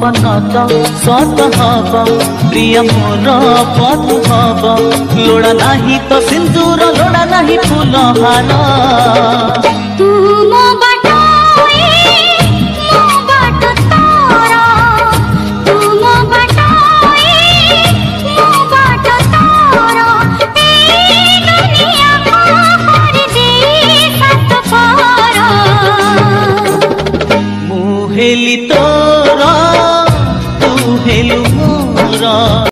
सपन तो सत हब प्रिय मोर पद हब लोड़ा नहीं तो सिंदूर लोड़ा नहीं फूल हार हेली तो